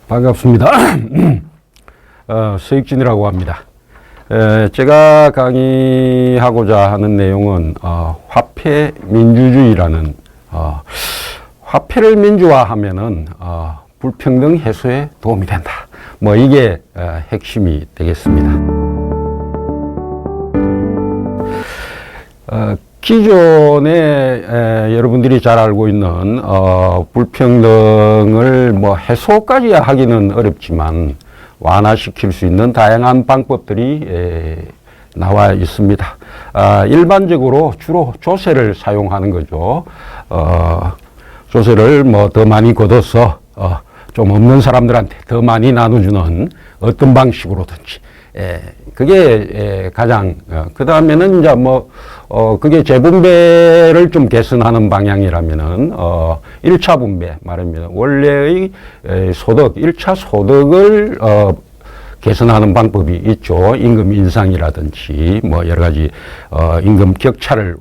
반갑습니다. 서익진이라고 합니다. 제가 강의하고자 하는 내용은 화폐 민주주의라는 화폐를 민주화하면은 불평등 해소에 도움이 된다. 뭐 이게 핵심이 되겠습니다. 기존에 여러분들이 잘 알고 있는 불평등을 뭐 해소까지 하기는 어렵지만 완화시킬 수 있는 다양한 방법들이 나와 있습니다. 일반적으로 주로 조세를 사용하는 거죠. 조세를 뭐 더 많이 걷어서 좀 없는 사람들한테 더 많이 나눠주는 어떤 방식으로든지 그게 가장 그 다음에는 이제 뭐 그게 재분배를 좀 개선하는 방향이라면은 1차 분배 말입니다. 원래의 소득 1차 소득을 개선하는 방법이 있죠. 임금 인상이라든지 뭐 여러 가지 임금 격차를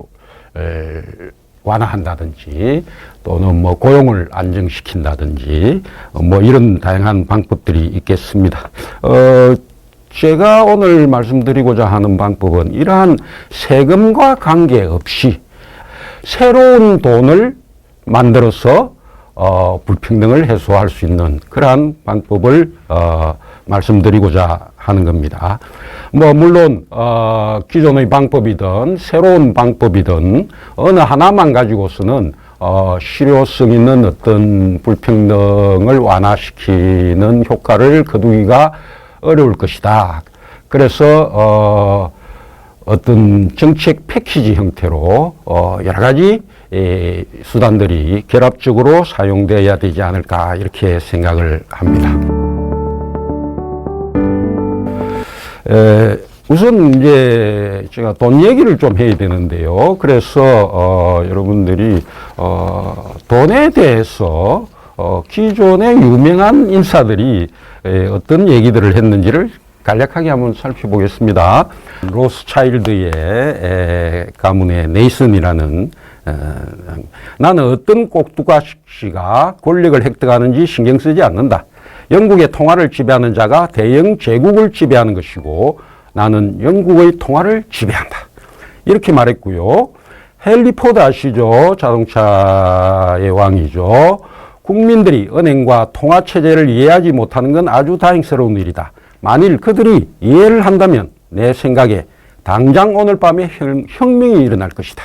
완화한다든지 또는 뭐 고용을 안정시킨다든지 뭐 이런 다양한 방법들이 있겠습니다. 제가 오늘 말씀드리고자 하는 방법은 이러한 세금과 관계없이 새로운 돈을 만들어서 불평등을 해소할 수 있는 그러한 방법을 말씀드리고자 하는 겁니다. 뭐 물론 기존의 방법이든 새로운 방법이든 어느 하나만 가지고서는 실효성 있는 어떤 불평등을 완화시키는 효과를 거두기가 어려울 것이다. 그래서 어떤 정책 패키지 형태로 여러 가지 수단들이 결합적으로 사용되어야 되지 않을까 이렇게 생각을 합니다. 우선 이제 제가 돈 얘기를 좀 해야 되는데요. 그래서 여러분들이 돈에 대해서 기존의 유명한 인사들이 어떤 얘기들을 했는지를 간략하게 한번 살펴보겠습니다. 로스차일드의 가문의 네이슨이라는 나는 어떤 꼭두가시가 권력을 획득하는지 신경 쓰지 않는다. 영국의 통화를 지배하는 자가 대영 제국을 지배하는 것이고 나는 영국의 통화를 지배한다. 이렇게 말했고요. 헨리 포드 아시죠? 자동차의 왕이죠. 국민들이 은행과 통화체제를 이해하지 못하는 건 아주 다행스러운 일이다. 만일 그들이 이해를 한다면 내 생각에 당장 오늘 밤에 혁명이 일어날 것이다.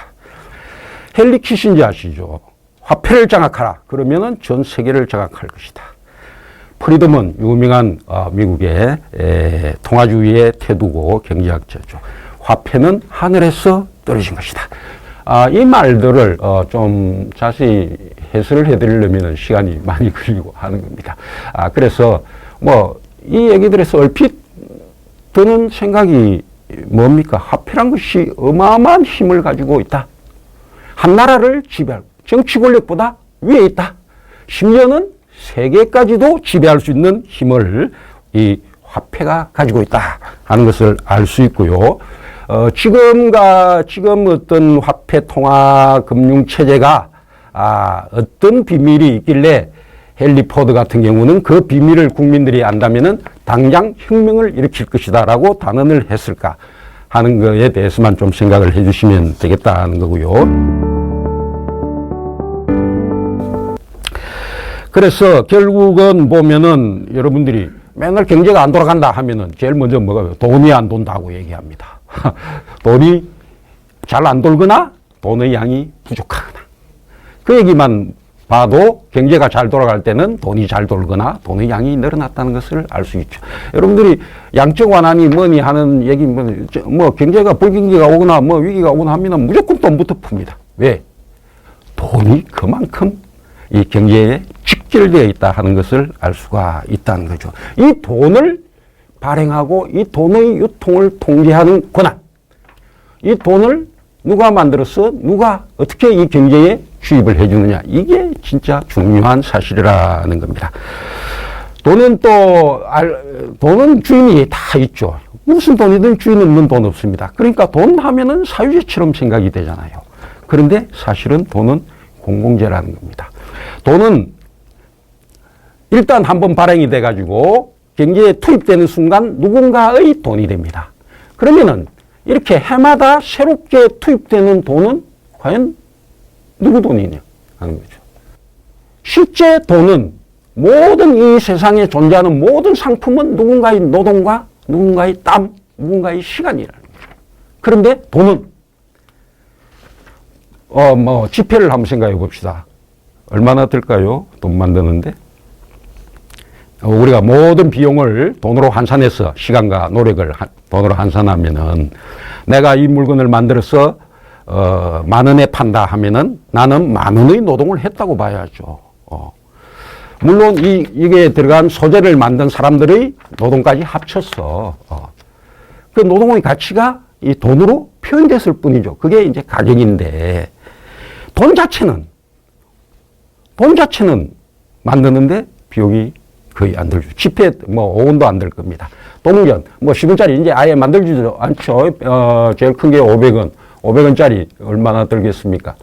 헨리 키신저 아시죠? 화폐를 장악하라. 그러면은 전 세계를 장악할 것이다. 프리덤은 유명한 미국의 통화주의의 태두고 경제학자죠. 화폐는 하늘에서 떨어진 것이다. 이 말들을 좀 자세히 해설을 해드리려면 시간이 많이 걸리고 하는 겁니다. 그래서 뭐 이 얘기들에서 얼핏 드는 생각이 뭡니까? 화폐란 것이 어마어마한 힘을 가지고 있다. 한 나라를 지배할 정치 권력보다 위에 있다. 심지어는 세계까지도 지배할 수 있는 힘을 이 화폐가 가지고 있다 하는 것을 알 수 있고요. 지금 어떤 화폐 통화 금융 체제가 어떤 비밀이 있길래 헨리 포드 같은 경우는 그 비밀을 국민들이 안다면은 당장 혁명을 일으킬 것이다라고 단언을 했을까 하는 거에 대해서만 좀 생각을 해주시면 되겠다는 거고요. 그래서 결국은 보면은 여러분들이 맨날 경제가 안 돌아간다 하면은 제일 먼저 뭐가 돈이 안 돈다고 얘기합니다. 돈이 잘 안 돌거나 돈의 양이 부족하거나 그 얘기만 봐도 경제가 잘 돌아갈 때는 돈이 잘 돌거나 돈의 양이 늘어났다는 것을 알 수 있죠. 여러분들이 양적 완화니 뭐니 하는 얘기 뭐 경제가 불경기가 오거나 뭐 위기가 오거나 하면 무조건 돈부터 풉니다. 왜? 돈이 그만큼 이 경제에 직결되어 있다 하는 것을 알 수가 있다는 거죠. 이 돈을 발행하고 이 돈의 유통을 통제하는 권한, 이 돈을 누가 만들어서 누가 어떻게 이 경제에 주입을 해주느냐. 이게 진짜 중요한 사실이라는 겁니다. 돈은 돈은 주인이 다 있죠. 무슨 돈이든 주인 없는 돈 없습니다. 그러니까 돈 하면은 사유재처럼 생각이 되잖아요. 그런데 사실은 돈은 공공재라는 겁니다. 돈은 일단 한번 발행이 돼가지고 경제에 투입되는 순간 누군가의 돈이 됩니다. 그러면은 이렇게 해마다 새롭게 투입되는 돈은 과연 누구 돈이냐 하는 거죠. 실제 돈은 모든 이 세상에 존재하는 모든 상품은 누군가의 노동과 누군가의 땀, 누군가의 시간이라는 거죠. 그런데 돈은 지폐를 한번 생각해 봅시다. 얼마나 들까요? 돈 만드는데? 우리가 모든 비용을 돈으로 환산해서 시간과 노력을 돈으로 환산하면은 내가 이 물건을 만들어서 10,000원에 판다 하면은 나는 10,000원의 노동을 했다고 봐야죠. 물론 이게 들어간 소재를 만든 사람들의 노동까지 합쳤어. 그 노동의 가치가 이 돈으로 표현됐을 뿐이죠. 그게 이제 가격인데 돈 자체는 만드는데 비용이 거의 안 들죠. 지폐 5원도 안 들 겁니다. 동전 10원짜리 이제 아예 만들지도 않죠. 제일 큰 게 500원. 500원짜리 얼마나 들겠습니까?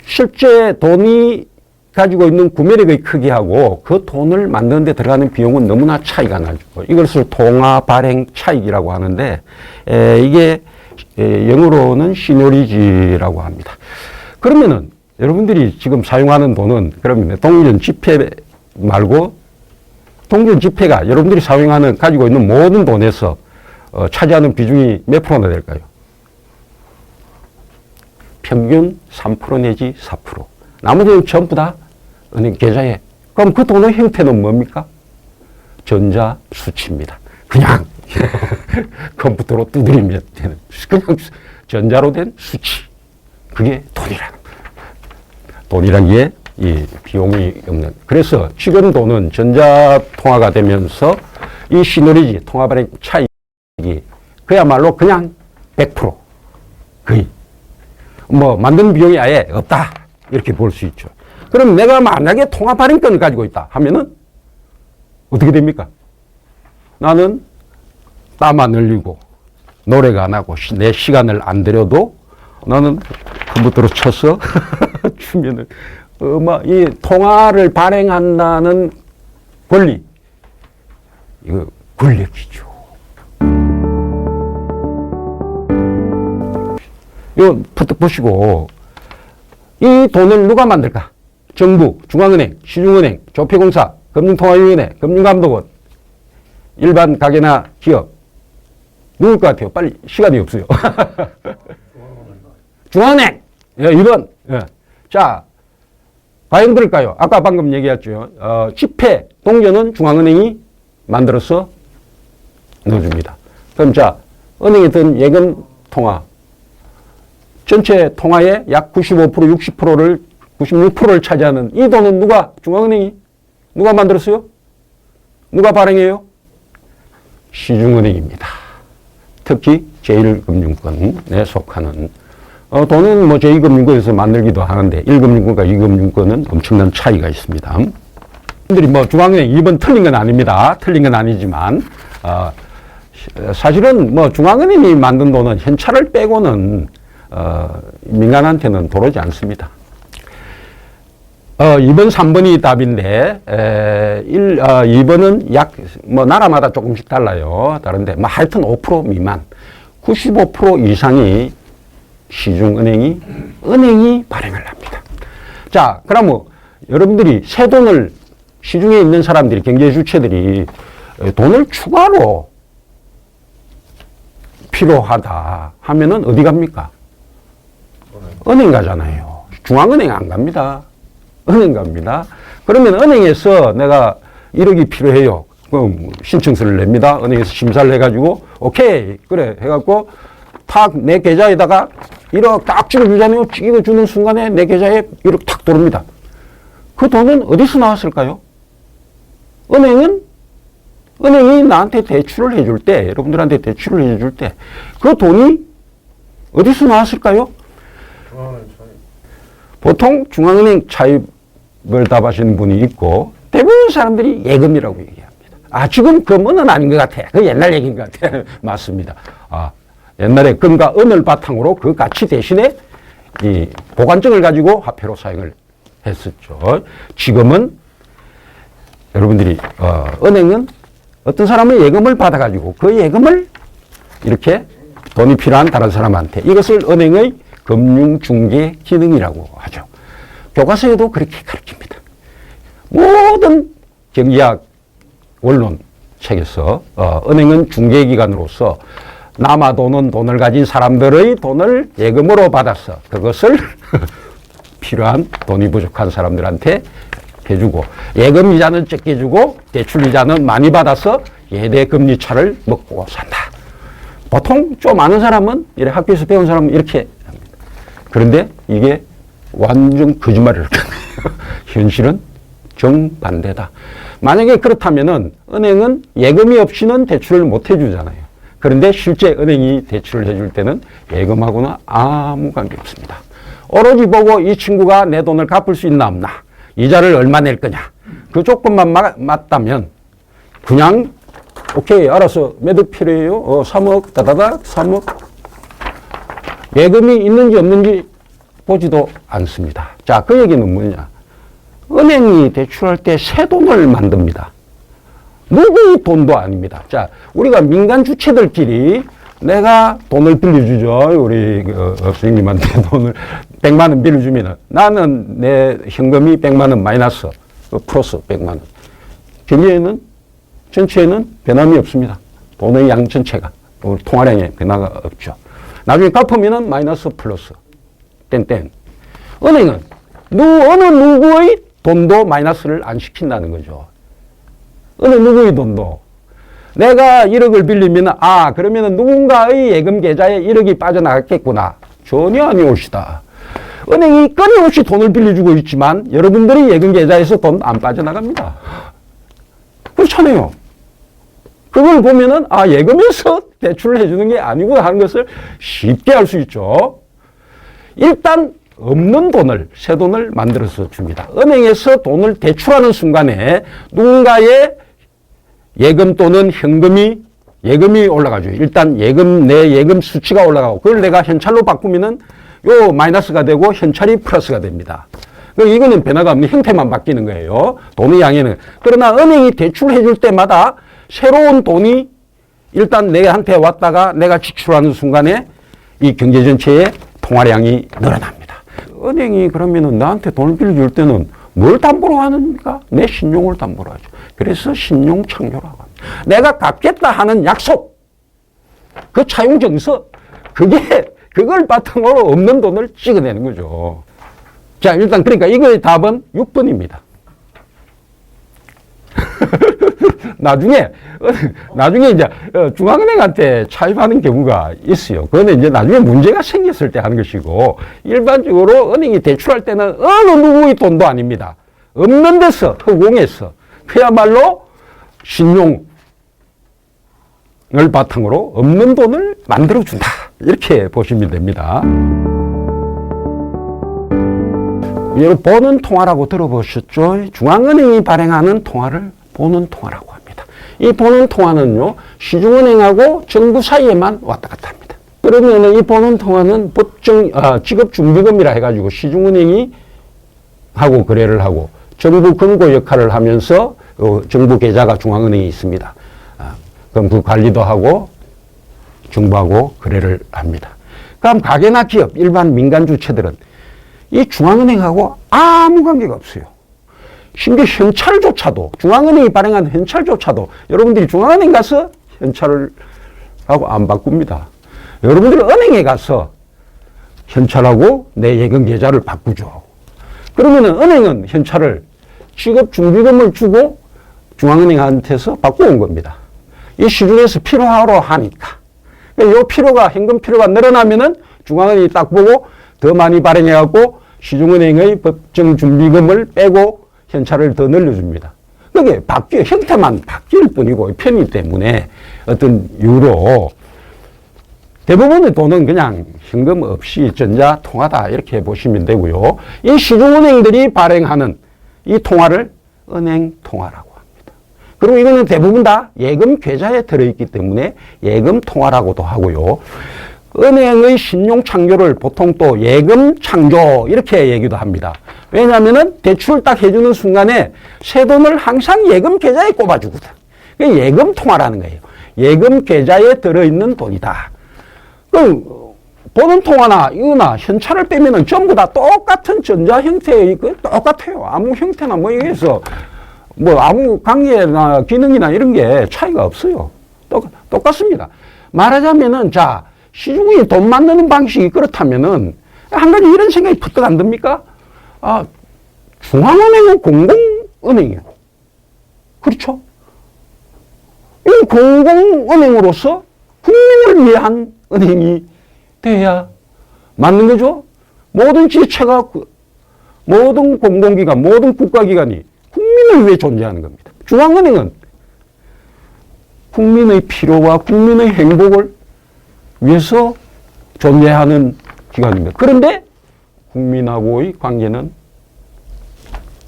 실제 돈이 가지고 있는 구매력의 크기하고 그 돈을 만드는 데 들어가는 비용은 너무나 차이가 나죠. 이것을 통화 발행 차익이라고 하는데 이게 영어로는 시너리지라고 합니다. 그러면은 여러분들이 지금 사용하는 돈은 그러면 동전 지폐 말고 동전 지폐가 여러분들이 가지고 있는 모든 돈에서 차지하는 비중이 몇 프로나 될까요? 평균 3% 내지 4%. 나머지는 전부 다 은행 계좌에. 그럼 그 돈의 형태는 뭡니까? 전자수치입니다. 그냥 컴퓨터로 두드리면 되는, 그냥 전자로 된 수치. 그게 돈이란 게 이 비용이 없는. 그래서 지금 돈은 전자통화가 되면서 이 시너리지, 통화발행 차익이 그야말로 그냥 100%. 거의. 만드는 비용이 아예 없다. 이렇게 볼 수 있죠. 그럼 내가 만약에 통화 발행권을 가지고 있다 하면은 어떻게 됩니까? 나는 땀 안 흘리고 노래가 안 하고 내 시간을 안 들여도 나는 컴퓨터로 쳐서 주면은 이 통화를 발행한다는 권리, 이거 권력이죠. 이거 보시고 이 돈을 누가 만들까? 정부, 중앙은행, 시중은행, 조폐공사, 금융통화위원회, 금융감독원, 일반 가게나 기업. 누굴 것 같아요? 빨리, 시간이 없어요. 중앙은행! 1번. 자, 과연 그럴까요? 아까 방금 얘기했죠. 지폐, 동전은 중앙은행이 만들어서 넣어줍니다. 그럼 자, 은행에 든 예금 통화. 전체 통화의 약 95%, 60%를, 96%를 차지하는 이 돈은 중앙은행이? 누가 만들었어요? 누가 발행해요? 시중은행입니다. 특히 제1금융권에 속하는, 돈은 제2금융권에서 만들기도 하는데 1금융권과 2금융권은 엄청난 차이가 있습니다. 분들이 중앙은행 2번 틀린 건 아닙니다. 틀린 건 아니지만, 사실은 중앙은행이 만든 돈은 현찰을 빼고는 민간한테는 들어오지 않습니다. 2번, 3번이 답인데, 2번은 나라마다 조금씩 달라요. 다른데, 하여튼 5% 미만, 95% 이상이 시중은행이 발행을 합니다. 자, 그러면 여러분들이 새 돈을 시중에 있는 사람들이, 경제 주체들이 돈을 추가로 필요하다 하면은 어디 갑니까? 은행 가잖아요. 중앙은행 안 갑니다. 은행 갑니다. 그러면 은행에서 내가 1억이 필요해요. 그럼 신청서를 냅니다. 은행에서 심사를 해가지고 오케이 그래 해갖고 탁 내 계좌에다가 1억 딱 찍어주잖아요. 찍어주는 순간에 내 계좌에 1억 탁 들어옵니다. 그 돈은 어디서 나왔을까요? 은행이 나한테 대출을 해줄 때, 여러분들한테 대출을 해줄 때 그 돈이 어디서 나왔을까요? 보통 중앙은행 차입을 답하시는 분이 있고 대부분 사람들이 예금이라고 얘기합니다. 지금 금은 아닌 것 같아. 그 옛날 얘기인 것 같아. 맞습니다. 옛날에 금과 은을 바탕으로 그 가치 대신에 이 보관증을 가지고 화폐로 사용을 했었죠. 지금은 여러분들이 은행은 어떤 사람은 예금을 받아가지고 그 예금을 이렇게 돈이 필요한 다른 사람한테 이것을 은행의 금융중개 기능이라고 하죠. 교과서에도 그렇게 가르칩니다. 모든 경제학 원론 책에서 은행은 중개기관으로서 남아도는 돈을 가진 사람들의 돈을 예금으로 받아서 그것을 필요한 돈이 부족한 사람들한테 해주고 예금 이자는 적게 주고 대출 이자는 많이 받아서 예대 금리 차를 먹고 산다. 보통 좀 아는 사람은 이렇게 학교에서 배운 사람은 이렇게 합니다. 그런데 이게 완전 거짓말이에요. 현실은 정반대다. 만약에 그렇다면은 은행은 예금이 없이는 대출을 못 해주잖아요. 그런데 실제 은행이 대출을 해줄 때는 예금하고는 아무 관계 없습니다. 오로지 보고 이 친구가 내 돈을 갚을 수 있나 없나, 이자를 얼마 낼 거냐, 그 조건만 맞다면 그냥 오케이 알아서 몇 억 필요해요? 3억 다다닥 3억. 예금이 있는지 없는지 보지도 않습니다. 자, 그 얘기는 뭐냐? 은행이 대출할 때 새 돈을 만듭니다. 누구의 돈도 아닙니다. 자, 우리가 민간 주체들끼리 내가 돈을 빌려주죠. 우리 선생님한테 돈을 100만 원 빌려주면 나는 내 현금이 100만 원 마이너스 플러스 100만 원. 경제에는 전체에는 변함이 없습니다. 돈의 양 전체가 통화량에 변화가 없죠. 나중에 갚으면 마이너스 플러스 땡땡. 은행은 어느 누구의 돈도 마이너스를 안 시킨다는 거죠. 어느 누구의 돈도. 내가 1억을 빌리면 그러면 누군가의 예금 계좌에 1억이 빠져나갔겠구나. 전혀 아니옵시다. 은행이 끊임없이 돈을 빌려주고 있지만 여러분들이 예금 계좌에서 돈 안 빠져나갑니다. 그렇잖아요. 그걸 보면은 예금에서 대출을 해주는 게 아니구나 하는 것을 쉽게 알 수 있죠. 일단 없는 돈을, 새 돈을 만들어서 줍니다. 은행에서 돈을 대출하는 순간에 누군가의 예금 또는 예금이 올라가죠. 일단 내 예금 수치가 올라가고 그걸 내가 현찰로 바꾸면은 요 마이너스가 되고 현찰이 플러스가 됩니다. 이거는 변화가 없는 형태만 바뀌는 거예요. 돈의 양에는. 그러나 은행이 대출해 줄 때마다 새로운 돈이 일단 내한테 왔다가 내가 지출하는 순간에 이 경제 전체의 통화량이 늘어납니다. 은행이 그러면은 나한테 돈을 빌려줄 때는 뭘 담보로 하는가? 내 신용을 담보로 하죠. 그래서 신용 창조라고 합니다. 내가 갚겠다 하는 약속, 그 차용 정서, 그걸 바탕으로 없는 돈을 찍어내는 거죠. 자, 일단 그러니까 이거의 답은 6번입니다. 나중에 이제 중앙은행한테 차입하는 경우가 있어요. 그거는 이제 나중에 문제가 생겼을 때 하는 것이고, 일반적으로 은행이 대출할 때는 어느 누구의 돈도 아닙니다. 없는 데서, 허공에서, 그야말로 신용을 바탕으로 없는 돈을 만들어준다. 이렇게 보시면 됩니다. 여러분, 보는 통화라고 들어보셨죠? 중앙은행이 발행하는 통화를 보는 통화라고 합니다. 이 보는 통화는요, 시중은행하고 정부 사이에만 왔다 갔다 합니다. 그러면 이 보는 통화는 지급준비금이라 해가지고 시중은행이 하고 거래를 하고 정부 금고 역할을 하면서 정부 계좌가 중앙은행이 있습니다. 그럼 그 관리도 하고 정부하고 거래를 합니다. 그럼 가게나 기업, 일반 민간 주체들은 이 중앙은행하고 아무 관계가 없어요. 심지어 현찰조차도, 중앙은행이 발행한 현찰조차도 여러분들이 중앙은행 가서 현찰을 하고 안 바꿉니다. 여러분들이 은행에 가서 현찰하고 내 예금 계좌를 바꾸죠. 그러면은 은행은 현찰을 지급 준비금을 주고 중앙은행한테서 바꿔온 겁니다. 이 시중에서 필요하러 하니까. 이 필요가, 현금 필요가 늘어나면은 중앙은행이 딱 보고 더 많이 발행해갖고 시중은행의 법정 준비금을 빼고 현찰을 더 늘려줍니다. 그게 형태만 바뀔 뿐이고 편의 때문에 어떤 이유로 대부분의 돈은 그냥 현금 없이 전자 통화다 이렇게 보시면 되고요. 이 시중은행들이 발행하는 이 통화를 은행 통화라고 합니다. 그리고 이거는 대부분 다 예금 계좌에 들어있기 때문에 예금 통화라고도 하고요. 은행의 신용 창조를 보통 또 예금 창조 이렇게 얘기도 합니다. 왜냐하면은 대출 딱 해주는 순간에 새 돈을 항상 예금 계좌에 꼽아주거든. 그게 예금 통화라는 거예요. 예금 계좌에 들어있는 돈이다. 그 보는 통화나 이거나 현찰을 빼면은 전부 다 똑같은 전자 형태의 똑같아요. 아무 형태나 뭐 여기서 뭐 아무 관계나 기능이나 이런 게 차이가 없어요. 똑같습니다. 말하자면은 자 시중이 돈 만드는 방식이 그렇다면은 한 가지 이런 생각이 퍼뜩 안 듭니까? 아 중앙은행은 공공은행이에요. 그렇죠? 이 공공은행으로서 국민을 위한 은행이 돼야 맞는 거죠. 모든 지체가 모든 공공기관, 모든 국가기관이 국민을 위해 존재하는 겁니다. 중앙은행은 국민의 필요와 국민의 행복을 위해서 존재하는 기관입니다. 그런데 국민하고의 관계는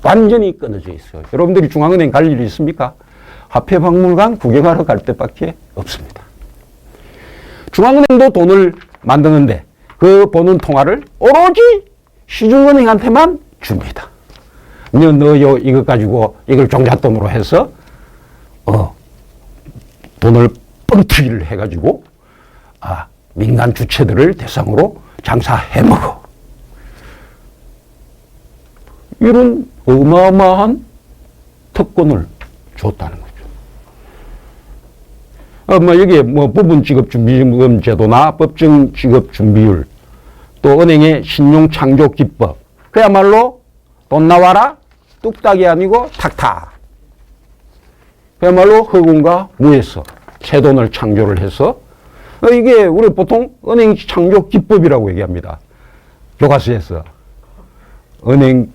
완전히 끊어져 있어요. 여러분들이 중앙은행 갈 일이 있습니까? 화폐박물관 구경하러 갈 때밖에 없습니다. 중앙은행도 돈을 만드는데 그 버는 통화를 오로지 시중은행한테만 줍니다. 너 이거 가지고 이걸 종잣돈으로 해서 돈을 뻥튀기를 해가지고 민간 주체들을 대상으로 장사해먹어. 이런 어마어마한 특권을 줬다는 거죠. 여기에 부분지급준비금 제도나 법정 지급준비율, 또 은행의 신용창조기법, 그야말로 돈 나와라 뚝딱이 아니고 탁탁. 그야말로 허공과 무에서 새 돈을 창조를 해서 이게 우리 보통 은행 창조기법이라고 얘기합니다. 교과서에서 은행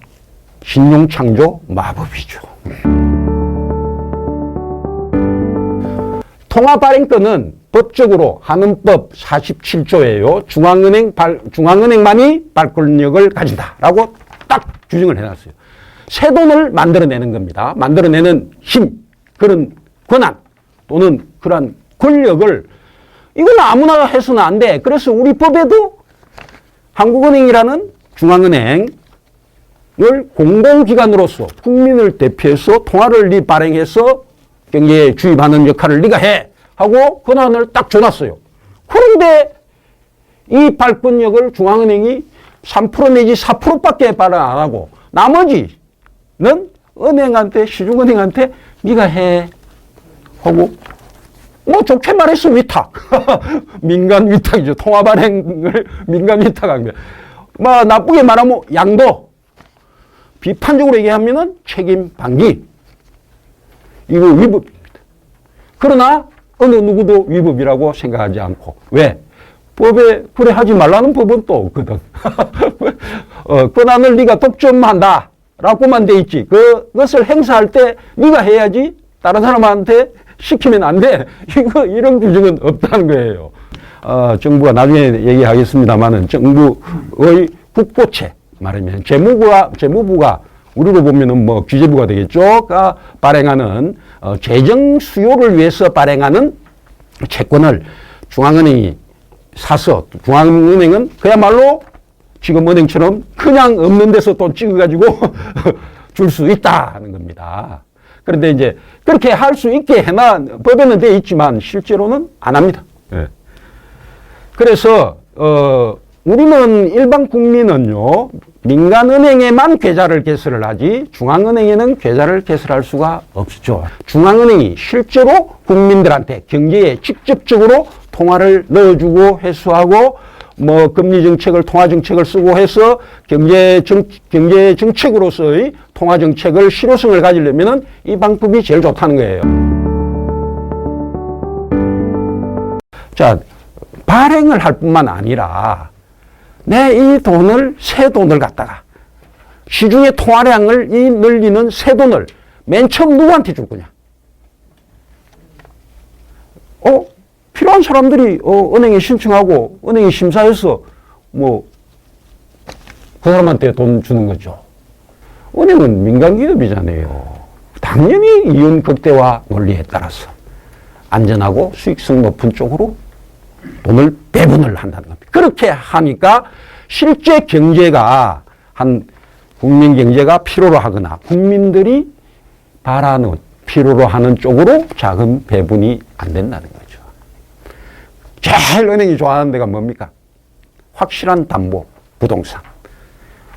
신용창조 마법이죠. 통화발행권은 법적으로 한은법 47조예요. 중앙은행만이 발권력을 가진다라고 딱 규정을 해놨어요. 새 돈을 만들어내는 겁니다. 만들어내는 힘, 그런 권한 또는 그런 권력을 이건 아무나 해서는 안 돼. 그래서 우리 법에도 한국은행이라는 중앙은행을 공공기관으로서 국민을 대표해서 통화를 네 발행해서 경제에 주입하는 역할을 네가 해 하고 권한을 딱 줘놨어요. 그런데 이 발권력을 중앙은행이 3% 내지 4%밖에 발행 안 하고 나머지는 은행한테 시중은행한테 네가 해 하고 뭐 좋게 말해서 위탁 민간 위탁이죠. 통화 발행을 민간 위탁합니다. 뭐 나쁘게 말하면 양도, 비판적으로 얘기하면은 책임 방기. 이거 위법입니다. 그러나 어느 누구도 위법이라고 생각하지 않고. 왜? 법에 그래 하지 말라는 법은 또 없거든. 권한을 네가 독점한다 라고만 돼 있지. 그것을 행사할 때 네가 해야지 다른 사람한테 시키면 안 돼. 이런 규정은 없다는 거예요. 정부가 나중에 얘기하겠습니다만은 정부의 국고채 말하면 재무부가 우리로 보면은 뭐 기재부가 되겠죠.가 발행하는 재정 수요를 위해서 발행하는 채권을 중앙은행이 사서 중앙은행은 그야말로 지금 은행처럼 그냥 없는 데서 돈 찍어가지고 줄 수 있다는 겁니다. 그런데 이제 그렇게 할 수 있게 법에는 돼 있지만 실제로는 안 합니다. 예. 그래서 우리는 일반 국민은요 민간은행에만 계좌를 개설을 하지 중앙은행에는 계좌를 개설할 수가 없죠. 중앙은행이 실제로 국민들한테 경제에 직접적으로 통화를 넣어주고 회수하고 뭐 금리 정책을 통화 정책을 쓰고 해서 경제 정책으로서의 통화 정책을 실효성을 가지려면은 이 방법이 제일 좋다는 거예요. 자, 발행을 할 뿐만 아니라 내 이 돈을 새 돈을 갖다가 시중의 통화량을 이 늘리는 새 돈을 맨 처음 누구한테 줄 거냐? 필요한 사람들이 은행에 신청하고 은행이 심사해서 뭐 그 사람한테 돈 주는 거죠. 은행은 민간기업이잖아요. 당연히 이윤 극대화 논리에 따라서 안전하고 수익성 높은 쪽으로 돈을 배분을 한다는 겁니다. 그렇게 하니까 실제 경제가 국민 경제가 필요로 하거나 국민들이 바라는 필요로 하는 쪽으로 자금 배분이 안 된다는 거죠. 제일 은행이 좋아하는 데가 뭡니까? 확실한 담보, 부동산.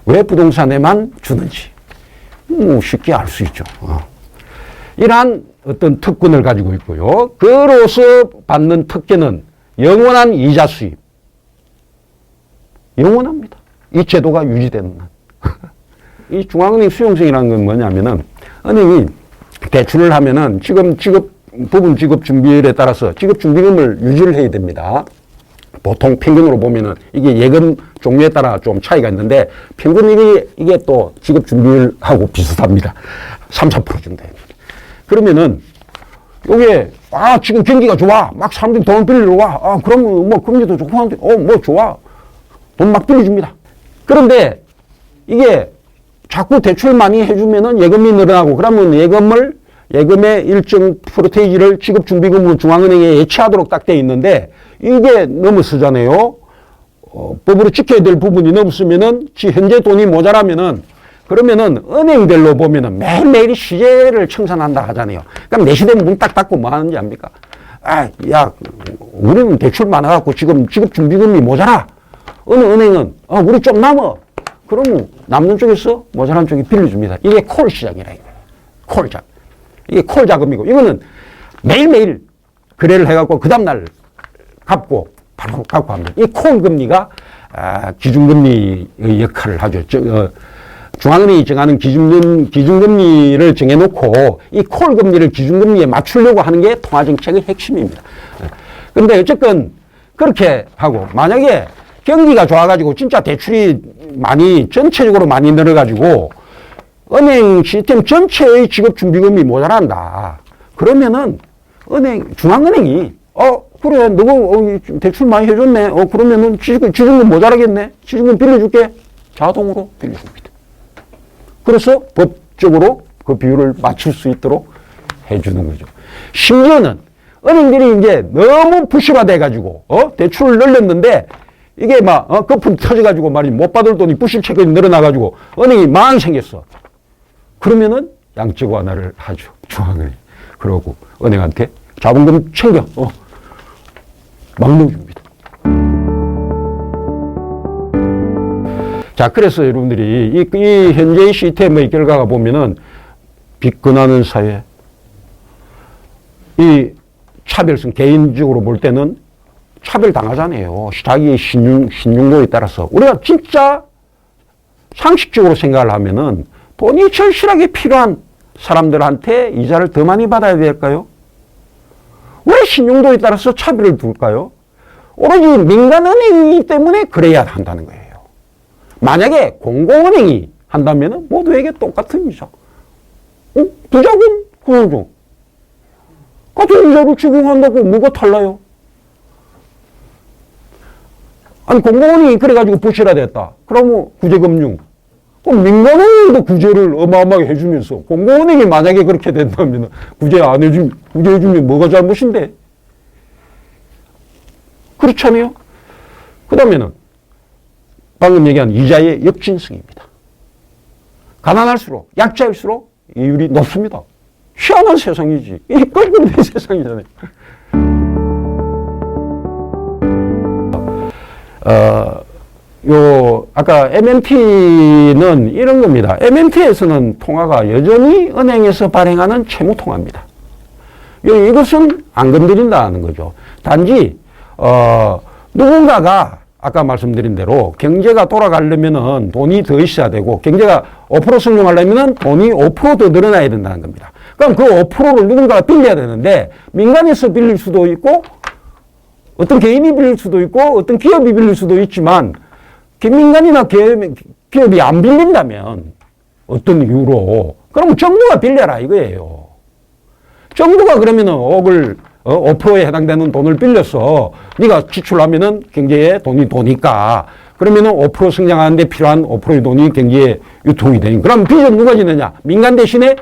왜 부동산에만 주는지 쉽게 알 수 있죠. 이러한 어떤 특권을 가지고 있고요. 그로서 받는 특권은 영원한 이자 수입. 영원합니다. 이 제도가 유지되는 한. 이 중앙은행 수용성이라는 건 뭐냐면은 은행이 대출을 하면은 부분 지급 준비율에 따라서 지급 준비금을 유지를 해야 됩니다. 보통 평균으로 보면은 이게 예금 종류에 따라 좀 차이가 있는데 평균 이게 또 지급 준비율하고 비슷합니다. 3, 4% 정도 됩니다. 그러면은 요게 지금 경기가 좋아. 막 사람들이 돈 빌리러 와. 그러면 뭐 경기도 좋고 하는데 뭐 좋아. 돈 막 빌려줍니다. 그런데 이게 자꾸 대출 많이 해주면은 예금이 늘어나고 그러면 예금의 일정 프로테이지를 지급준비금으로 중앙은행에 예치하도록 딱 돼 있는데 이게 넘어서잖아요. 법으로 지켜야 될 부분이 넘었으면은 현재 돈이 모자라면은 그러면은 은행별로 보면은 매일매일 시제를 청산한다 하잖아요. 그럼 4시 되면 문 딱 닫고 뭐 하는지 압니까? 우리는 대출 많아갖고 지금 지급준비금이 모자라. 어느 은행은 우리 좀 남어. 그러면 남는 쪽에서 모자란 쪽이 빌려줍니다. 이게 콜 시장이라 이거예요. 콜 자금. 이게 콜 자금이고 이거는 매일매일 거래를 해갖고 그 다음날 갚고 바로 갚고 합니다. 이 콜 금리가 기준금리의 역할을 하죠. 중앙은행이 정하는 기준금리를 정해놓고 이 콜 금리를 기준금리에 맞추려고 하는 게 통화정책의 핵심입니다. 그런데 어쨌건 그렇게 하고 만약에 경기가 좋아가지고 진짜 대출이 전체적으로 많이 늘어가지고 은행 시스템 전체의 지급준비금이 모자란다. 그러면은 중앙은행이 그래 너가 대출 많이 해줬네. 그러면은 지준금 모자라겠네. 지준금 빌려줄게. 자동으로 빌려줍니다. 그래서 법적으로 그 비율을 맞출 수 있도록 해주는 거죠. 심지어는 은행들이 이제 너무 부실화돼 가지고 대출을 늘렸는데 이게 거품 터져가지고 못 받을 돈이 부실 채권이 늘어나가지고 은행이 망이 생겼어. 그러면은 양적 완화를 하죠. 중앙은행. 그러고 은행한테 자본금 챙겨. 막 넣어줍니다. 자, 그래서 여러분들이 이 현재의 시스템의 결과가 보면은 빚권하는 사회, 이 차별성, 개인적으로 볼 때는 차별당하잖아요. 자기의 신용도에 따라서. 우리가 진짜 상식적으로 생각을 하면은 돈이 절실하게 필요한 사람들한테 이자를 더 많이 받아야 될까요? 왜 신용도에 따라서 차별을 둘까요? 오로지 민간은행이기 때문에 그래야 한다는 거예요. 만약에 공공은행이 한다면 모두에게 똑같은 이자. 부자금 그거죠. 같은 이자를 제공한다고 뭐가 달라요? 공공은행이 그래가지고 부실화됐다. 그러면 구제금융. 그럼 민간은행도 구제를 어마어마하게 해주면서 공공은행이 만약에 그렇게 된다면 구제해주면 뭐가 잘못인데? 그렇잖아요. 그 다음에는 방금 얘기한 이자의 역진성입니다. 가난할수록, 약자일수록 이율이 높습니다. 희한한 세상이지. 이게 껄끄러운 세상이잖아요. 아까 MMT는 이런 겁니다. MMT에서는 통화가 여전히 은행에서 발행하는 채무통화입니다. 이것은 안 건드린다는 거죠. 단지, 누군가가 아까 말씀드린 대로 경제가 돌아가려면은 돈이 더 있어야 되고 경제가 5% 성장하려면은 돈이 5%더 늘어나야 된다는 겁니다. 그럼 그 5%를 누군가가 빌려야 되는데 민간에서 빌릴 수도 있고 어떤 개인이 빌릴 수도 있고 어떤 기업이 빌릴 수도 있지만 민간이나 기업이 안 빌린다면 어떤 이유로 그러면 정부가 빌려라 이거예요. 정부가 그러면은 억을 5%에 해당되는 돈을 빌려서 네가 지출하면은 경제에 돈이 도니까 그러면은 5% 성장하는데 필요한 5%의 돈이 경제에 유통이 되니 그럼 빚은 누가 지느냐? 민간 대신에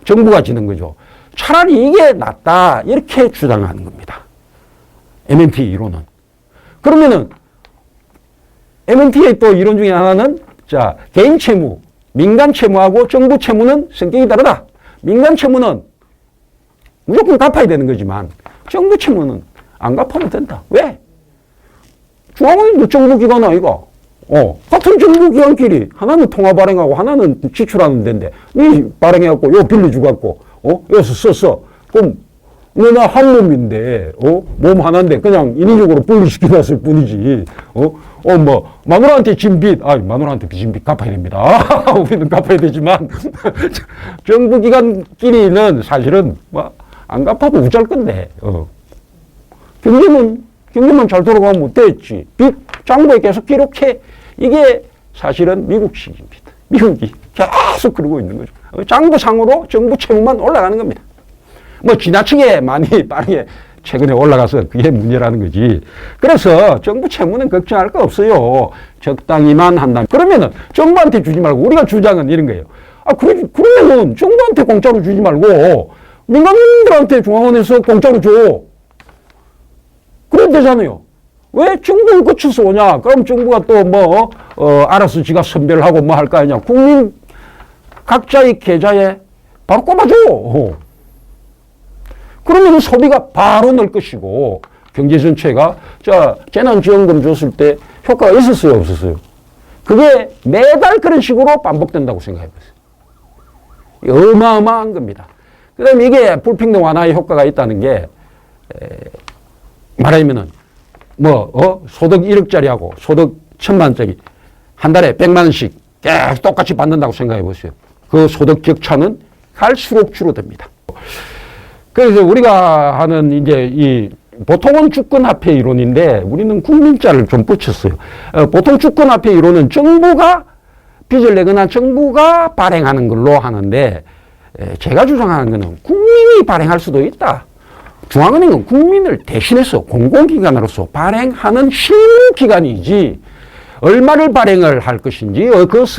정부가 지는 거죠. 차라리 이게 낫다 이렇게 주장하는 겁니다. MMT 이론은. 그러면은 MMT의 또 이론 중에 하나는 자 개인 채무, 민간 채무하고 정부 채무는 성격이 다르다. 민간 채무는 무조건 갚아야 되는 거지만 정부 채무는 안 갚아도 된다. 왜? 중앙은행도 정부기관 아이가. 같은 정부기관끼리 하나는 통화 발행하고 하나는 지출하는 데인데 니 발행해갖고 요 빌려주고 갖고 여기서 썼어. 그럼 너나 한 몸인데 몸 하나인데 그냥 인위적으로 분리시켜놨을 뿐이지. 마누라한테 진 빚, 마누라한테 빚진 빚 갚아야 됩니다. 우리는 갚아야 되지만 정부기관끼리는 사실은 안 갚아도 우짤 건데 경제만 잘 돌아가면 못되겠지. 빚 장부에 계속 기록해. 이게 사실은 미국식입니다. 미국이 계속 그러고 있는 거죠. 장부상으로 정부 채무만 올라가는 겁니다. 지나치게 많이 빠르게 최근에 올라가서 그게 문제라는 거지. 그래서 정부 채무는 걱정할 거 없어요. 적당히만 한다면. 그러면은 정부한테 주지 말고 우리가 주장은 이런 거예요. 그러면은 정부한테 공짜로 주지 말고 민간인들한테 중앙은행에서 공짜로 줘. 그래도 되잖아요. 왜 정부를 거쳐서 오냐? 그럼 정부가 또 알아서 지가 선별을 하고 할 거 아니냐? 국민 각자의 계좌에 바로 꼽아줘. 그러면 소비가 바로 늘 것이고 경제 전체가 재난지원금 줬을 때 효과가 있었어요, 없었어요? 그게 매달 그런 식으로 반복된다고 생각해 보세요. 어마어마한 겁니다. 그 다음에 이게 불평등 완화의 효과가 있다는 게 말하자면은 소득 1억짜리하고 소득 1,000만원짜리 한 달에 100만 원씩 계속 똑같이 받는다고 생각해 보세요. 그 소득 격차는 갈수록 줄어듭니다. 그래서 우리가 하는 이제 보통은 주권화폐 이론인데 우리는 국민자를 좀 붙였어요. 보통 주권화폐 이론은 정부가 빚을 내거나 정부가 발행하는 걸로 하는데 제가 주장하는 것은 국민이 발행할 수도 있다. 중앙은행은 국민을 대신해서 공공기관으로서 발행하는 실무기관이지 얼마를 발행을 할 것인지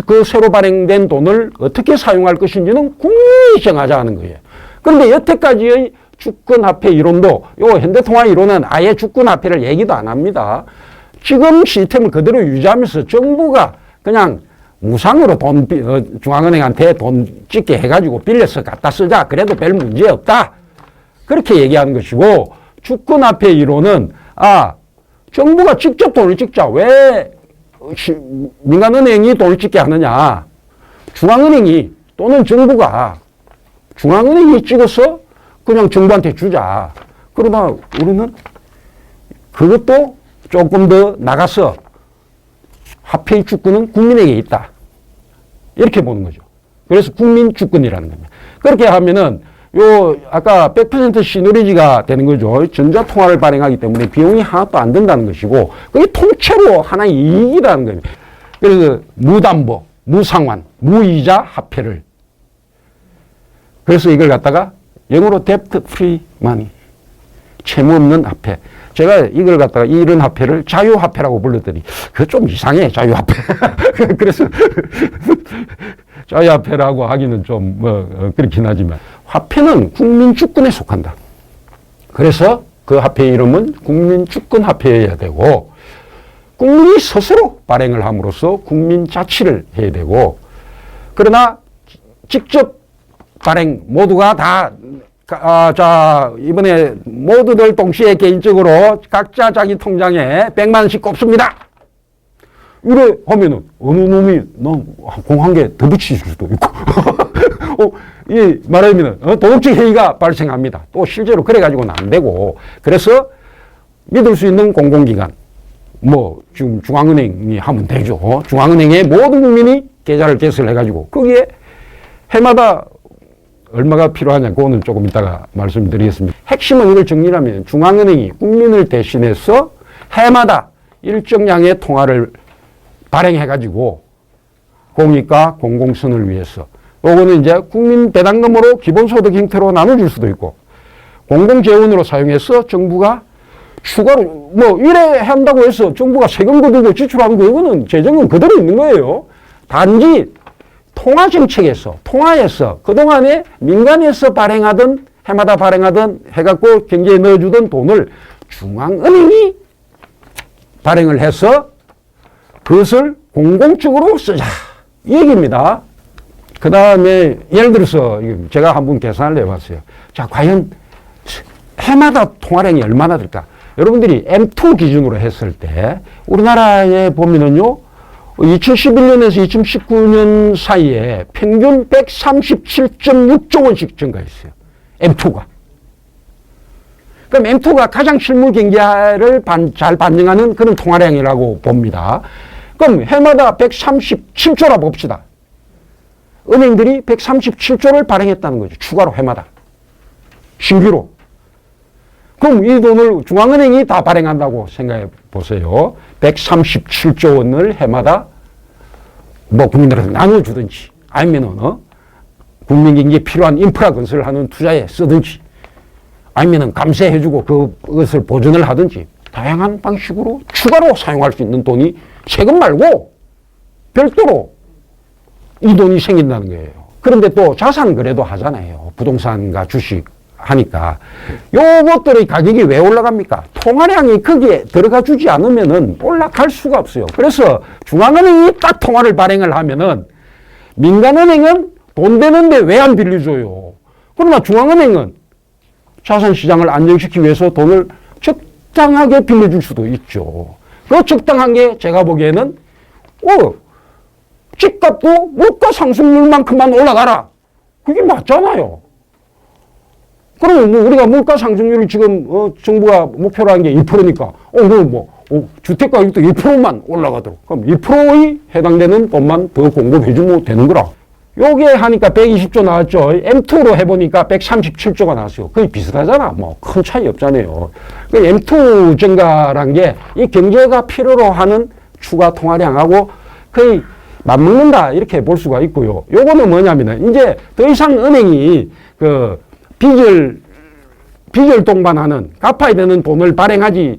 그 새로 발행된 돈을 어떻게 사용할 것인지는 국민이 정하자는 거예요. 그런데 여태까지의 주권화폐 이론도 요 현대통화 이론은 아예 주권화폐를 얘기도 안 합니다. 지금 시스템을 그대로 유지하면서 정부가 그냥 무상으로 중앙은행한테 돈 찍게 해가지고 빌려서 갖다 쓰자. 그래도 별 문제 없다. 그렇게 얘기하는 것이고 주권화폐 이론은 정부가 직접 돈을 찍자. 왜 민간은행이 돈을 찍게 하느냐. 중앙은행이 또는 정부가 중앙은행이 찍어서 그냥 정부한테 주자. 그러다 우리는 그것도 조금 더 나가서 화폐의 주권은 국민에게 있다. 이렇게 보는 거죠. 그래서 국민 주권이라는 겁니다. 그렇게 하면은 아까 100% 시너리지가 되는 거죠. 전자통화를 발행하기 때문에 비용이 하나도 안 든다는 것이고 그게 통째로 하나의 이익이라는 겁니다. 그래서 무담보, 무상환, 무이자 화폐를 그래서 이걸 갖다가 영어로 debt free money, 채무 없는 화폐. 제가 이걸 갖다가 이런 화폐를 자유화폐라고 불렀더니 그거 좀 이상해, 자유화폐. 그래서 자유화폐라고 하기는 좀 그렇긴 하지만 화폐는 국민주권에 속한다. 그래서 그 화폐의 이름은 국민주권화폐여야 되고 국민이 스스로 발행을 함으로써 국민자치를 해야 되고 그러나 직접 발행 모두가 다 이번에 모두들 동시에 개인적으로 각자 자기 통장에 100만 원씩 꼽습니다. 이래 하면은 어느 놈이 공 한 개 더 붙일 수도 있고 말하자면 도덕적 해이가 발생합니다. 또 실제로 그래가지고는 안 되고 그래서 믿을 수 있는 공공기관 지금 중앙은행이 하면 되죠. 중앙은행에 모든 국민이 계좌를 개설해가지고 거기에 해마다 얼마가 필요하냐, 그거는 조금 이따가 말씀드리겠습니다. 핵심은 이걸 정리하면 중앙은행이 국민을 대신해서 해마다 일정량의 통화를 발행해가지고 공익과 공공선을 위해서, 요거는 이제 국민 배당금으로 기본소득 형태로 나눠줄 수도 있고, 공공재원으로 사용해서 정부가 추가로 뭐 이래 한다고 해서 정부가 세금 거두고 지출하는 거 이거는 재정은 그대로 있는 거예요. 단지 통화에서 그동안에 민간에서 발행하던 해마다 발행하던 해갖고 경제에 넣어주던 돈을 중앙은행이 발행을 해서 그것을 공공적으로 쓰자 이 얘기입니다. 그 다음에 예를 들어서 제가 한번 계산을 해봤어요. 자, 과연 해마다 통화량이 얼마나 들까? 여러분들이 M2 기준으로 했을 때 우리나라에 보면은요 2011년에서 2019년 사이에 평균 137.6조 원씩 증가했어요. M2가. 그럼 M2가 가장 실물 경제를 잘 반영하는 그런 통화량이라고 봅니다. 그럼 해마다 137조라 봅시다. 은행들이 137조를 발행했다는 거죠. 추가로 해마다. 신규로. 그럼 이 돈을 중앙은행이 다 발행한다고 생각해 보세요. 137조 원을 해마다 뭐 국민들한테 나눠주든지 아니면은 국민 경제에 필요한 인프라 건설을 하는 투자에 쓰든지 아니면은 감세해주고 그것을 보존을 하든지 다양한 방식으로 추가로 사용할 수 있는 돈이 세금 말고 별도로 이 돈이 생긴다는 거예요. 그런데 또 자산 거래도 하잖아요. 부동산과 주식 하니까 요것들의 가격이 왜 올라갑니까? 통화량이 거기에 들어가 주지 않으면은 올라갈 수가 없어요. 그래서 중앙은행이 딱 통화를 발행을 하면은 민간은행은 돈 되는데 왜 안 빌려줘요? 그러나 중앙은행은 자산시장을 안정시키기 위해서 돈을 적당하게 빌려줄 수도 있죠. 그 적당한 게 제가 보기에는 집값도 물가 상승률만큼만 올라가라. 그게 맞잖아요. 그러면 뭐 우리가 물가 상승률이 지금 정부가 목표로 한 게 2%니까 주택 가격도 2%만 올라가도록 그럼 2%에 해당되는 돈만 더 공급해주면 되는 거라. 요게 하니까 120조 나왔죠. M2로 해보니까 137조가 나왔어요. 거의 비슷하잖아. 뭐 큰 차이 없잖아요. 그 M2 증가란 게 이 경제가 필요로 하는 추가 통화량하고 거의 맞먹는다 이렇게 볼 수가 있고요. 요거는 뭐냐면은 이제 더 이상 은행이 빚을 동반하는 갚아야 되는 돈을 발행하지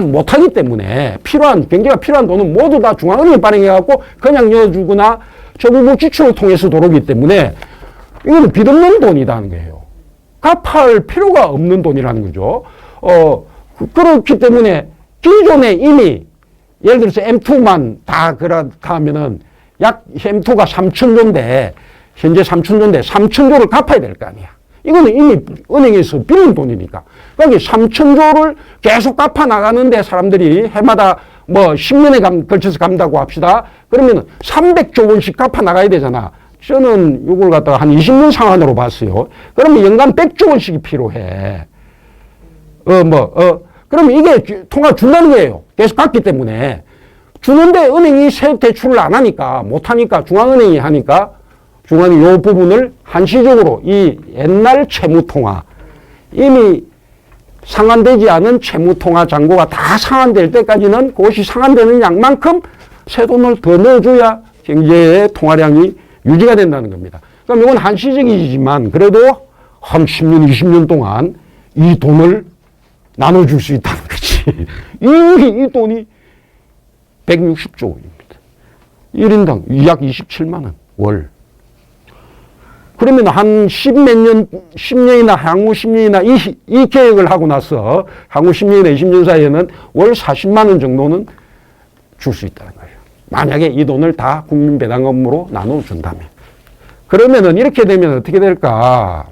못하기 때문에 경제가 필요한 돈은 모두 다 중앙은행이 발행해갖고 그냥 넣어주거나 정부 지출을 통해서 들어오기 때문에 이거는 빚 없는 돈이라는 거예요. 갚을 필요가 없는 돈이라는 거죠. 그렇기 때문에 기존에 이미 예를 들어서 M2만 다 그렇다 하면은 약 M2가 3천조인데 현재 3천조인데 3천조를 갚아야 될 거 아니야. 이거는 이미 은행에서 빌린 돈이니까. 그러니까 3천조를 계속 갚아 나가는데 사람들이 해마다 뭐 10년에 걸쳐서 갚는다고 합시다. 그러면 300조 원씩 갚아 나가야 되잖아. 저는 이걸 갖다가 한 20년 상환으로 봤어요. 그러면 연간 100조 원씩이 필요해. 그러면 이게 통화 준다는 거예요. 계속 갚기 때문에. 주는데 은행이 새 대출을 안 하니까, 못 하니까 중앙은행이 하니까 중앙이 이 부분을 한시적으로 이 옛날 채무통화, 이미 상환되지 않은 채무통화 잔고가 다 상환될 때까지는 그것이 상환되는 양만큼 새 돈을 더 넣어줘야 경제의 통화량이 유지가 된다는 겁니다. 그럼 이건 한시적이지만 그래도 한 10년, 20년 동안 이 돈을 나눠줄 수 있다는 거지. 이 돈이 160조 원입니다. 1인당 약 27만 원 월. 그러면 한 10년이나 향후 10년이나 이 계획을 하고 나서 향후 10년이나 20년 사이에는 월 40만 원 정도는 줄 수 있다는 거예요. 만약에 이 돈을 다 국민배당금으로 나눠준다면. 그러면은 이렇게 되면 어떻게 될까?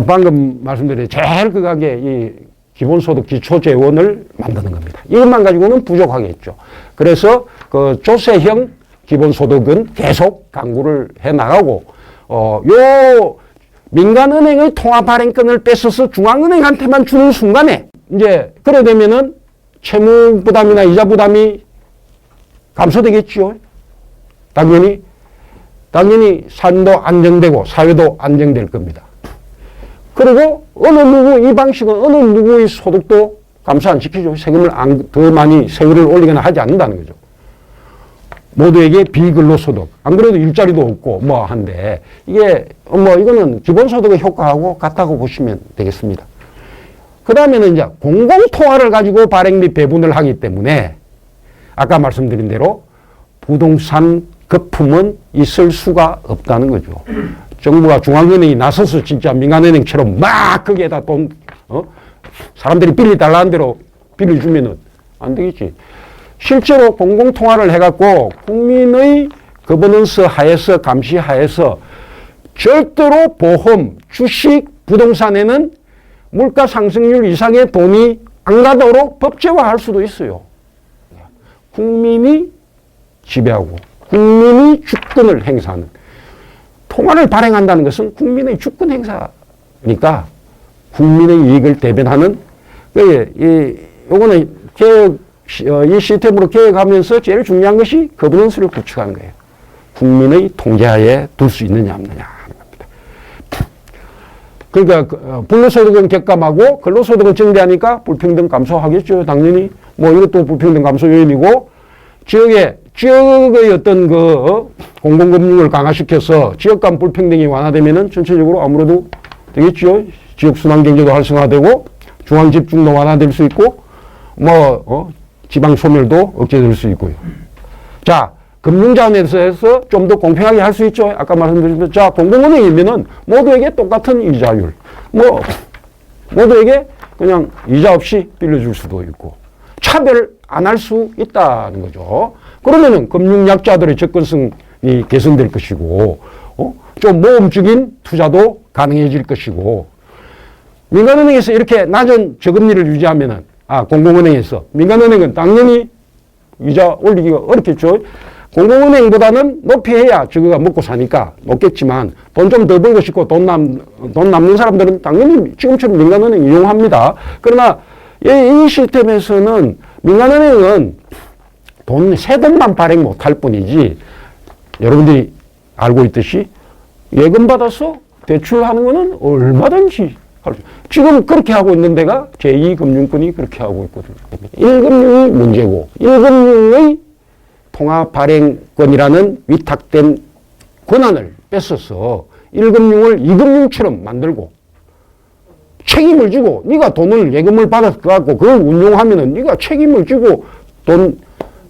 방금 말씀드린 제일 극악의 이 기본소득 기초재원을 만드는 겁니다. 이것만 가지고는 부족하겠죠. 그래서 그 조세형 기본소득은 계속 강구를 해 나가고, 요 민간은행의 통화발행권을 뺏어서 중앙은행한테만 주는 순간에 이제 그래 되면은 채무 부담이나 이자 부담이 감소되겠죠. 당연히 삶도 안정되고 사회도 안정될 겁니다. 그리고 이 방식은 어느 누구의 소득도 감소 안 시키죠. 세금을 더 많이 세율을 올리거나 하지 않는다는 거죠. 모두에게 비근로소득. 안 그래도 일자리도 없고 뭐 한데 이게 뭐 이거는 기본소득의 효과하고 같다고 보시면 되겠습니다. 그 다음에는 이제 공공통화를 가지고 발행 및 배분을 하기 때문에 아까 말씀드린 대로 부동산 거품은 있을 수가 없다는 거죠. 정부가 중앙은행이 나서서 진짜 민간은행처럼 막 거기에다 돈, 사람들이 빌려달라는 대로 빌려주면은 안 되겠지. 실제로 공공통화를 해갖고 국민의 거버넌스 하에서 감시하에서 절대로 보험, 주식, 부동산에는 물가 상승률 이상의 돈이 안 가도록 법제화할 수도 있어요. 국민이 지배하고 국민이 주권을 행사하는 통화를 발행한다는 것은 국민의 주권 행사니까 국민의 이익을 대변하는 요거는 개혁 이 시스템으로 개혁하면서 제일 중요한 것이 거버넌스를 구축하는 거예요. 국민의 통제하에 둘 수 있느냐 없느냐 하는 겁니다. 그러니까 불로소득은 격감하고 근로소득은 증대하니까 불평등 감소하겠죠. 당연히 뭐 이것도 불평등 감소 요인이고 지역의 어떤 공공금융을 강화시켜서 지역 간 불평등이 완화되면은 전체적으로 아무래도 되겠죠. 지역 순환 경제도 활성화되고 중앙 집중도 완화될 수 있고 지방 소멸도 억제될 수 있고요. 자, 금융자원에서 좀 더 공평하게 할 수 있죠. 아까 말씀드린 대로 자, 공공은행이면은 모두에게 똑같은 이자율, 모두에게 그냥 이자 없이 빌려줄 수도 있고 차별 안 할 수 있다는 거죠. 그러면은 금융약자들의 접근성이 개선될 것이고, 좀 모험적인 투자도 가능해질 것이고, 민간은행에서 이렇게 낮은 저금리를 유지하면은, 공공은행에서, 민간은행은 당연히 이자 올리기가 어렵겠죠. 공공은행보다는 높이 해야 저거가 먹고 사니까 높겠지만, 돈 좀 더 벌고 싶고 돈 남는 사람들은 당연히 지금처럼 민간은행 이용합니다. 그러나 이 시스템에서는 민간은행은 새돈만 발행 못할 뿐이지, 여러분들이 알고 있듯이 예금 받아서 대출하는 거는 얼마든지 할 수. 지금 그렇게 하고 있는 데가 제2금융권이 그렇게 하고 있거든요. 1금융이 문제고 1금융의 통화 발행권이라는 위탁된 권한을 뺏어서 1금융을 2금융처럼 만들고 책임을 지고 네가 돈을 예금을 받아갖고 그걸 운용하면은 네가 책임을 지고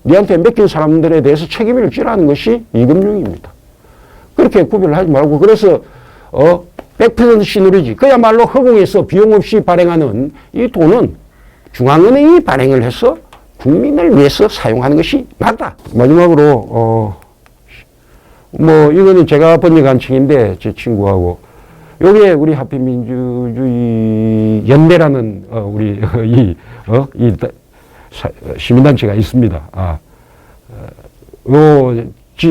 니한테 맡긴 사람들에 대해서 책임을 지라는 것이 2금융입니다. 그렇게 구별을 하지 말고 그래서 100% 시누리지 그야말로 허공에서 비용 없이 발행하는 이 돈은 중앙은행이 발행을 해서 국민을 위해서 사용하는 것이 맞다. 마지막으로 이거는 제가 번역한 책인데 제 친구하고 여기에 우리 하필민주주의 연대라는 우리 이 시민단체가 있습니다.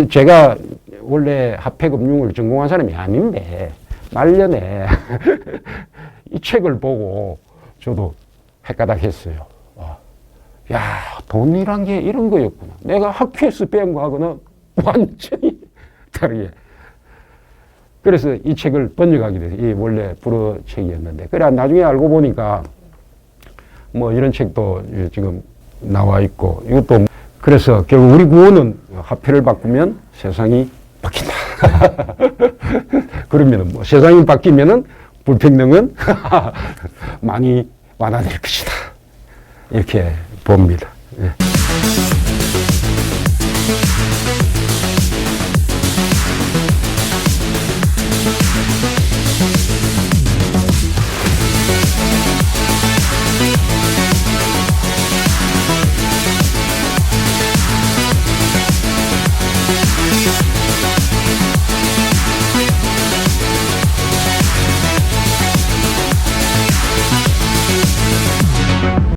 제가 원래 화폐금융을 전공한 사람이 아닌데 말년에 이 책을 보고 저도 헷가닥했어요. 야, 돈이란 게 이런 거였구나. 내가 학교에서 배운 거하고는 완전히 다르게. 그래서 이 책을 번역하게 됐어요. 이 원래 불어 책이었는데. 그래, 나중에 알고 보니까 이런 책도 지금 나와 있고, 이것도 그래서 결국 우리 구호는 화폐를 바꾸면 세상이 바뀐다. 그러면은 세상이 바뀌면은 불평등은 많이 완화될 것이다. 이렇게 봅니다. 예.